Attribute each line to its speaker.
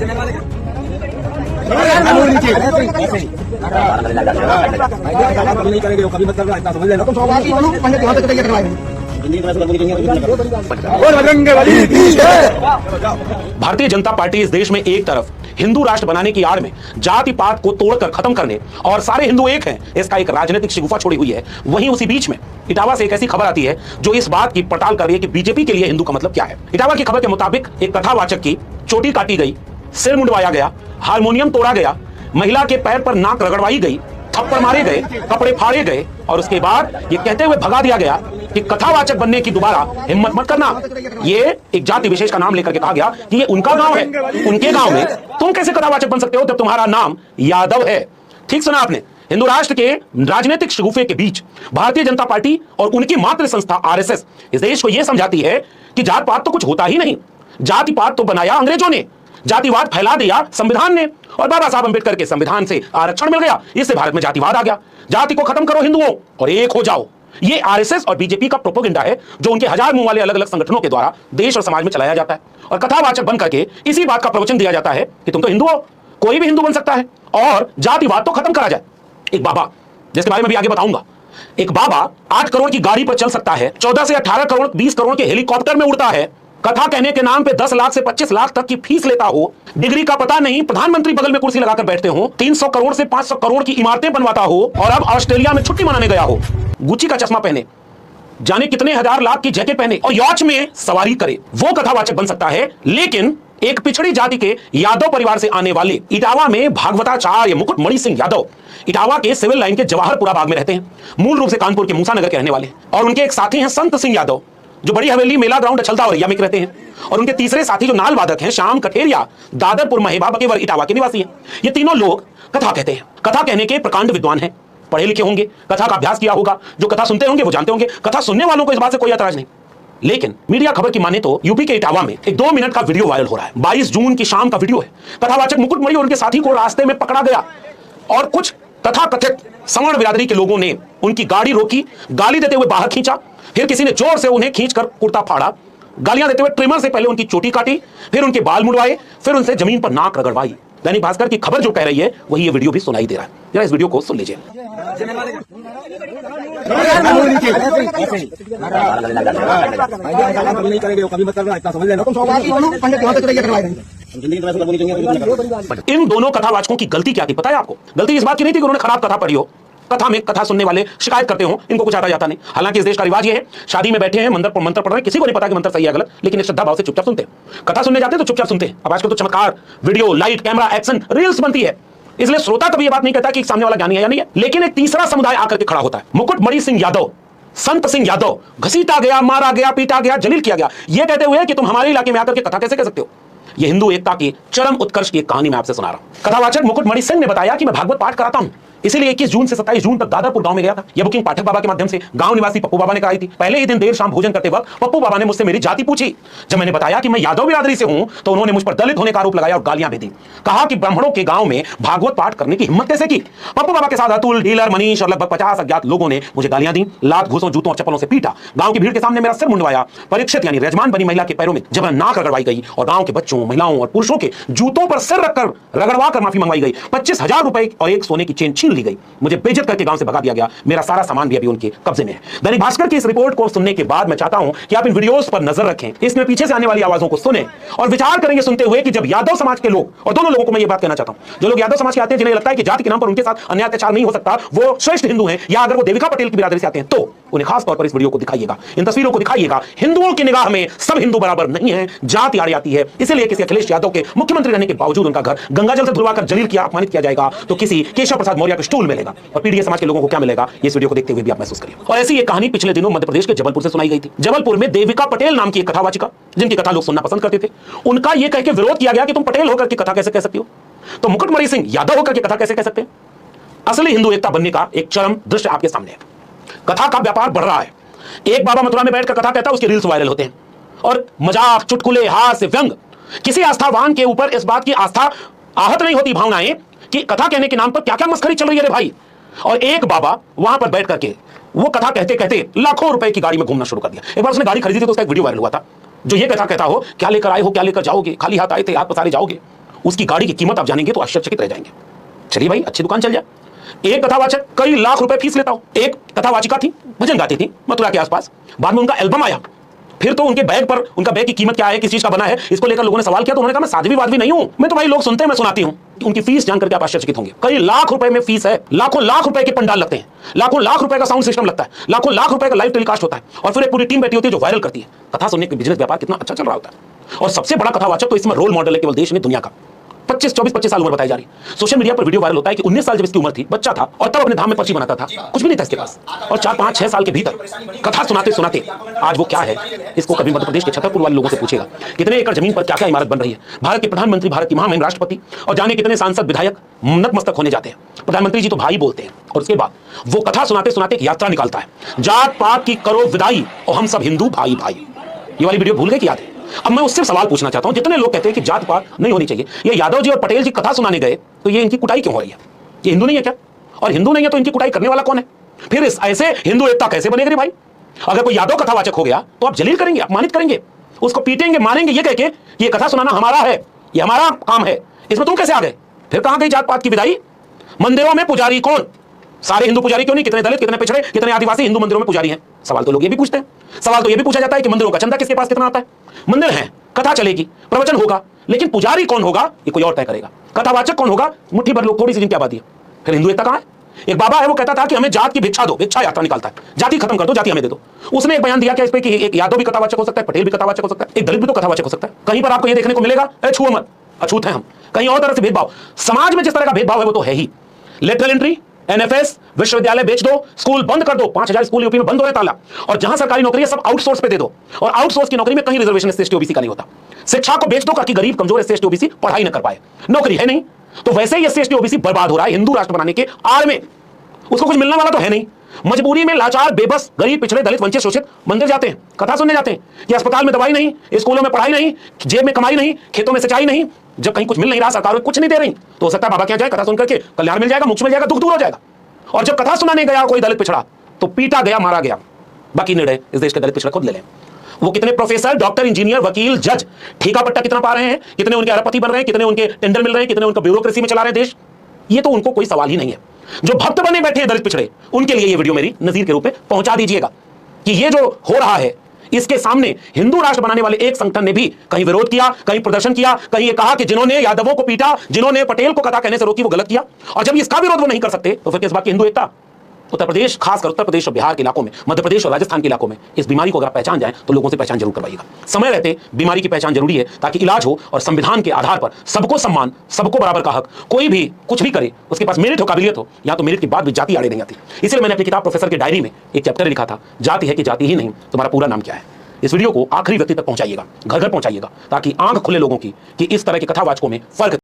Speaker 1: नहीं करेंगे कभी मत करना, इतना समझ लेना तुम।
Speaker 2: भारतीय जनता पार्टी इस देश में एक तरफ हिंदू राष्ट्र बनाने की आड़ में जाति पात को तोड़कर खत्म करने और सारे हिंदू एक हैं इसका एक राजनीतिक शिगुफा छोड़ी हुई है, वहीं उसी बीच में इटावा से एक ऐसी खबर आती है जो इस बात की पड़ताल कर रही है कि बीजेपी के लिए हिंदू का मतलब क्या है। इटावा की खबर के मुताबिक एक कथावाचक की चोटी काटी गई, सिर मुंडवाया गया, हारमोनियम तोड़ा गया, महिला के पैर पर नाक रगड़वाई गई, थप्पड़ मारे गए, कपड़े फाड़े गए और उसके बाद ये कहते हुए भगा दिया गया कि कथावाचक बनने की दोबारा हिम्मत मत करना। ये एक जाति विशेष का नाम लेकर के कहा गया कि ये उनका गांव है, उनके गांव में तुम कैसे कथावाचक बन सकते हो जब तुम्हारा नाम यादव है। ठीक सुना आपने। हिंदू राष्ट्र के राजनीतिक शगुफे के बीच भारतीय जनता पार्टी और उनकी मातृ संस्था आरएसएस इस देश को यह समझाती है कि जात पात तो कुछ होता ही नहीं, जाति पात तो बनाया अंग्रेजों ने, जातिवाद फैला दिया संविधान ने और बाबा साहब अंबेडकर के संविधान से आरक्षण मिल गया, इससे भारत में जातिवाद आ गया। जाति को खत्म करो हिंदुओं और एक हो जाओ। ये आरएसएस और बीजेपी का प्रोपेगेंडा है जो उनके हजार मुंह वाले अलग अलग संगठनों के द्वारा देश और समाज में चलाया जाता है और कथावाचक बन करके इसी बात का प्रवचन दिया जाता है कि तुम तो हिंदू हो, कोई भी हिंदू बन सकता है और जातिवाद तो खत्म करा जाए। एक बाबा, जिसके बारे में भी आगे बताऊंगा, एक बाबा 8 करोड़ की गाड़ी पर चल सकता है, 14 से 18 करोड़ 20 करोड़ के हेलीकॉप्टर में उड़ता है, कथा कहने के नाम पे 10 लाख से 25 लाख तक की फीस लेता हो, डिग्री का पता नहीं, प्रधानमंत्री बगल में कुर्सी लगाकर बैठते हो, 300 करोड़ से 500 करोड़ की इमारतें बनवाता हो और अब ऑस्ट्रेलिया में छुट्टी मनाने गया हो, गुच्ची का चश्मा पहने, जाने कितने हजार लाख की जैकेट पहने और यॉच में सवारी करे, वो कथावाचक बन सकता है। लेकिन एक पिछड़ी जाति के यादव परिवार से आने वाले इटावा में भागवताचार्य मुकुटमणि सिंह यादव इटावा के सिविल लाइन के जवाहरपुरा बाग में रहते हैं, मूल रूप से कानपुर के मूसा नगर के रहने वाले, और उनके एक साथी हैं संत सिंह यादव जो बड़ी हवेली मेला ग्राउंड अछलदा औरैया में रहते हैं, और उनके तीसरे साथी जो नाल वादक हैं श्याम कठेरिया दादरपुर महेबा बकेवर इटावा के निवासी हैं। ये तीनों लोग कथा कहते हैं, कथा कहने के प्रकांड विद्वान हैं, पढ़े लिखे होंगे, कथा का अभ्यास किया होगा, जो कथा सुनते होंगे वो जानते होंगे, कथा सुनने वालों को इस बात से कोई ऐतराज नहीं। लेकिन मीडिया खबर की माने तो यूपी के इटावा में एक 2 मिनट का वीडियो वायरल हो रहा है, 22 जून की शाम का वीडियो है। कथावाचक मुकुटमणि और उनके साथी को रास्ते में पकड़ा गया और कुछ तथाकथित सवर्ण बिरादरी के लोगों ने उनकी गाड़ी रोकी, गाली देते हुए बाहर खींचा, फिर किसी ने जोर से उन्हें खींचकर कुर्ता फाड़ा, गालियां देते हुए ट्रिमर से पहले उनकी चोटी काटी, फिर उनके बाल मुड़वाए, फिर उनसे जमीन पर नाक रगड़वाई। दैनिक भास्कर की खबर जो कह रही है वही ये वीडियो भी सुनाई दे रहा है। जरा इस वीडियो को सुन लीजिए।
Speaker 1: नहीं करेंगे कभी मत करना, इतना समझ लेना तुम।
Speaker 2: इन दोनों कथावाचकों की गलती क्या थी पता है आपको? गलती इस बात की नहीं थी कि उन्होंने खराब कथा पढ़ी हो, कथा में कथा सुनने वाले शिकायत करते हो इनको कुछ आता जाता नहीं। हालांकि इस देश का रिवाज ये है, शादी में बैठे हैं मंत्र पढ़ रहे हैं, किसी को नहीं पता कि मंत्र सही है गलत, लेकिन श्रद्धा भाव से चुपचाप सुनते हैं। कथा सुनने जाते हैं तो चुपचाप सुनते हैं। अब आजकल तो चमत्कार, video, light, camera, action, reels बनती है, इसलिए श्रोता कभी ये बात नहीं कहता कि सामने वाला ज्ञानी है या नहीं है। लेकिन एक तीसरा समुदाय आकर के खड़ा होता है, मुकुटमणि सिंह यादव, संत सिंह यादव, घसीटा गया, मारा गया, पीटा गया, जलील किया गया, यह कहते हुए कि तुम हमारे इलाके में आकर के कथा कैसे कह सकते हो। यह हिंदू एकता की चरम उत्कर्ष की एक कहानी मैं आपसे सुना रहा हूं। कथावाचक मुकुटमणि सिंह ने बताया कि मैं भागवत पाठ कराता हूं, इसीलिए 21 जून से 27 जून तक दादरपुर गांव में गया था। यह बुकिंग पाठक बाबा के माध्यम से गांव निवासी पप्पू बाबा ने कराई थी। पहले ही दिन देर शाम भोजन करते वक्त पप्पू बाबा ने मुझसे मेरी जाति पूछी। जब मैंने बताया कि मैं यादव बिरादरी से हूं तो उन्होंने मुझ पर दलित होने का आरोप लगाया और गालियां भी दी। कहा कि ब्राह्मणों के गांव में भागवत पाठ करने की हिम्मत कैसे की। पप्पू बाबा के साथ अतुल, डीलर, मनीष और लगभग 50 अज्ञात लोगों ने मुझे गालियां दी, लात, घूसों, जूतों और चप्पलों से पीटा। गांव की भीड़ के सामने मेरा सिर मुंडवाया। परीक्षित यानी रजमान बनी महिला के पैरों में जबरन नाक रगड़वाई गई और गांव के बच्चों, महिलाओं और पुरुषों के जूतों पर सिर रखकर रगड़वा कर माफी मंगवाई गई। 25,000 रुपए और एक सोने की चेन छीन ली गई। मुझे बेइज्जत करके गांव से भगा दिया गया। मेरा सारा सामान भी अभी उनके कब्जे में है। दैनिक भास्कर की इस रिपोर्ट को सुनने के बाद मैं चाहता हूं कि आप इन वीडियोस पर नजर रखें, इसमें पीछे से आने वाली आवाजों को सुने और विचार करेंगे सुनते हुए कि जब यादव समाज के लोग, और दोनों लोगों को मैं ये बात कहना चाहता हूं, जो लोग यादव समाज के आते हैं जिन्हें लगता है कि जाति के नाम पर उनके साथ अन्याय अत्याचार नहीं हो सकता, वो श्रेष्ठ हिंदू हैं, या अगर वो देविका पटेल की बिरादरी से आते हैं तो उन्हें खास तौर पर इस वीडियो को दिखाइएगा, इन तस्वीरों को दिखाइएगा। हिंदुओं की निगाह में सब हिंदू बराबर नहीं है, जाति आड़ी आती है। इसलिए किसी अखिलेश यादव के मुख्यमंत्री रहने के बावजूद उनका घर गंगाजल से धुलवाकर जलील किया, अपमानित किया जाएगा तो किसी केशव प्रसाद मौर्य के स्टूल मिलेगा और पीडीए समाज के लोगों को क्या मिलेगा, इस वीडियो को देखते हुए भी आप महसूस करिए। और ऐसी एक कहानी पिछले दिनों मध्य प्रदेश के जबलपुर से सुनाई गई थी। जबलपुर में देविका पटेल नाम की एक कथावाचिका, जिनकी कथा लोग सुनना पसंद करते थे, उनका यह कह के विरोध किया गया कि तुम पटेल होकर के कथा कैसे कह सकती हो, तो मुकुटमणि सिंह यादव होकर के कथा कैसे कह सकते हैं। असली हिंदू एकता बनने का एक चरम दृश्य आपके सामने है। कथा का व्यापार बढ़ रहा है। एक बाबा मथुरा में बैठकर कथा कहता है, उसके रील्स वायरल होते हैं और मजाक, चुटकुले, हास्य, व्यंग, किसी आस्थावान के ऊपर इस बात की आस्था आहत नहीं होती भावनाएं कि कथा कहने के नाम पर क्या क्या मस्खरी चल रही है रे भाई। और एक बाबा वहां पर बैठ करके वो कथा कहते कहते लाखों रुपए की गाड़ी में घूमना शुरू कर दिया। एक बार उसने गाड़ी खरीदी थी तो उसका एक वीडियो वायरल हुआ था, जो ये कथा कहता हो, क्या लेकर आए हो, क्या लेकर जाओगे, खाली हाथ आए थे, हाथ पसारे जाओगे। उसकी गाड़ी की कीमत आप जानेंगे तो आश्चर्यचकित रह जाएंगे। चलिए भाई, अच्छी दुकान चल जाए। एक कथावाचक कई लाख रुपए फीस लेता हो। एक कथावाचिका थी, भजन गाती थी मथुरा के आसपास, बाद में उनका एल्बम आया, फिर तो उनके बैग पर, उनका बैग की कीमत क्या है, किस चीज का बना है, इसको लेकर लोगों ने सवाल किया तो उन्होंने कहा मैं साध्वी वादवी नहीं हूं, मैं तो भाई लोग सुनते हैं मैं सुनाती हूं। उनकी फीस जानकर के आप आश्चर्यचकित होंगे, कई लाख रुपए में फीस है। लाखों लाख रुपए के पंडाल लगते हैं, लाखों लाख रुपए का साउंड सिस्टम लगता है, लाखों लाख रुपए का लाइव टेलीकास्ट होता है, और फिर एक पूरी टीम बैठी होती है जो वायरल करती है। कथा सुनने के बिजनेस व्यापार कितना अच्छा चल रहा होता है। और सबसे बड़ा कथावाचक तो इसमें रोल मॉडल है केवल देश में, दुनिया का। 25 साल उम्र बताई जा रही। सोशल मीडिया पर वीडियो वायरल होता है कि 19 साल जब इसकी उम्र थी, बच्चा था और तब अपने धाम में पर्ची बनाता था, कुछ भी नहीं था इसके पास, और 4, 5, 6 साल के भीतर कथा सुनाते सुनाते आज वो क्या है, इसको कभी मध्य प्रदेश के छतरपुर वाले लोगों से पूछेगा। कितने एकड़ जमीन पर क्या क्या इमारत बन रही है, भारत के प्रधानमंत्री, भारत की महामहिम राष्ट्रपति, और जाने कितने सांसद विधायक नतमस्तक होने जाते हैं। प्रधानमंत्री जी तो भाई बोलते हैं, और उसके बाद वो कथा सुनाते सुनाते एक यात्रा निकालता है, जात पात की करो विदाई और हम सब हिंदू भाई भाई। ये वाली वीडियो भूल गए कि याद है? अब मैं उससे सवाल पूछना चाहता हूं, जितने लोग कहते हैं कि जात पात नहीं होनी चाहिए, ये यादव जी और पटेल जी कथा सुनाने गए तो ये इनकी कुटाई क्यों हो रही है? ये हिंदू नहीं है क्या? और हिंदू नहीं है तो इनकी कुटाई करने वाला कौन है? फिर इस ऐसे हिंदू एकता कैसे बनेगी भाई? अगर कोई यादव कथावाचक हो गया तो आप जलील करेंगे, अपमानित करेंगे, उसको पीटेंगे, मारेंगे, ये कह के ये कथा सुनाना हमारा है, ये हमारा काम है, इसमें तुम कैसे आ गए? फिर कहां गई जात पात की विदाई? मंदिरों में पुजारी कौन? सारे हिंदू पुजारी क्यों नहीं? कितने दलित, कितने पिछड़े, कितने आदिवासी हिंदू मंदिरों में पुजारी हैं? सवाल तो लोग ये भी पूछते हैं। सवाल तो ये भी पूछा जाता है कि मंदिरों का चंदा किसके पास कितना आता है? मंदिर है, कथा चलेगी, प्रवचन होगा, लेकिन पुजारी कौन होगा ये कोई और तय करेगा। कथावाचक कौन होगा? मुट्ठी भर लोग, थोड़ी सी जिनकी आबादी है। फिर हिंदू एकता कहां है? एक बाबा है, वो कहता था कि हमें जात की भिक्षा दो, भिक्षा यात्रा निकालता है, जाति खत्म कर दो, जाति हमें दे दो। उसने एक बयान दिया क्या इस पे कि एक यादव भी कथावाचक हो सकता है, पटेल भी कथावाचक हो सकता है, एक दलित भी तो कथावाचक हो सकता है। कहीं पर आपको ये देखने को मिलेगा अरे छुओ मत, अछूत है हम, कहीं और तरह से भेदभाव। समाज में जिस तरह का भेदभाव है वो तो है ही। लेटरल एंट्री, एनएफएस, विश्वविद्यालय बेच दो, स्कूल बंद कर दो, 5000 स्कूल यूपी में बंद हो रहे ताला, और जहां सरकारी नौकरी है सब आउटसोर्स पे दे दो, और आउटसोर्स की नौकरी में कहीं रिजर्वेशन एससी एसटी ओबीसी का नहीं होता। शिक्षा को बेच दो ताकि गरीब कमजोर एससी एसटी ओबीसी पढ़ाई न कर पाए, नौकरी है नहीं, तो वैसे ही एससी एसटी ओबीसी बर्बाद हो रहा है हिंदू राष्ट्र बनाने के आड़ में। उसको कुछ मिलने वाला तो है नहीं, मजबूरी में लाचार, बेबस, गरीब, पिछड़े, दलित, वंचित, शोषित मंदिर जाते हैं, कथा सुनने जाते हैं कि अस्पताल में दवाई नहीं, स्कूलों में पढ़ाई नहीं, जेब में कमाई नहीं, खेतों में सिंचाई नहीं। जब कहीं कुछ मिल नहीं रहा, सरकार कुछ नहीं दे रही, तो हो सकता है बाबा क्या जाए, कथा सुन करके कल्याण मिल जाएगा, मोक्ष मिल जाएगा, दुख दूर हो जाएगा। और जब कथा सुनाने गया कोई दलित पिछड़ा तो पीटा गया, मारा गया। बाकी निर्णय इस देश के दलित पिछड़े खुद ले लें। वो कितने प्रोफेसर, डॉक्टर, इंजीनियर, वकील, जज, ठेका पट्टा कितना पा रहे हैं, कितने उनके अरबपति बन रहे हैं, कितने उनके टेंडर मिल रहे हैं, कितने उनका ब्यूरोक्रेसी में चला रहे हैं देश, ये तो उनको कोई सवाल ही नहीं है। जो भक्त बने बैठे हैं दलित पिछड़े, उनके लिए ये वीडियो मेरी नजीर के रूप में पहुंचा दीजिएगा कि ये जो हो रहा है इसके सामने हिंदू राष्ट्र बनाने वाले एक संगठन ने भी कहीं विरोध किया, कहीं प्रदर्शन किया, कहीं ये कहा कि जिन्होंने यादवों को पीटा, जिन्होंने पटेल को कथा कहने से रोकी वो गलत किया। और जब इसका विरोध वो नहीं कर सकते तो फिर किस बात की हिंदू एकता? उत्तर प्रदेश, खासकर उत्तर प्रदेश और बिहार के इलाकों में, मध्य प्रदेश और राजस्थान के इलाकों में इस बीमारी को अगर आप पहचान जाए तो लोगों से पहचान जरूर करवाइएगा। समय रहते बीमारी की पहचान जरूरी है ताकि इलाज हो और संविधान के आधार पर सबको सम्मान, सबको बराबर का हक, कोई भी कुछ भी करे उसके पास मेरिट हो, काबिलियत हो, या तो मेरिट के बाद भी जाति आड़े नहीं आती। इसलिए मैंने अपनी किताब प्रोफेसर की डायरी में एक चैप्टर लिखा था, जाति है कि जाति ही नहीं, तुम्हारा पूरा नाम क्या है। इस वीडियो को आखिरी व्यक्ति तक पहुंचाइएगा, घर घर पहुंचाइएगा, ताकि आंख खुले लोगों की कि इस तरह के कथावाचकों में फर्क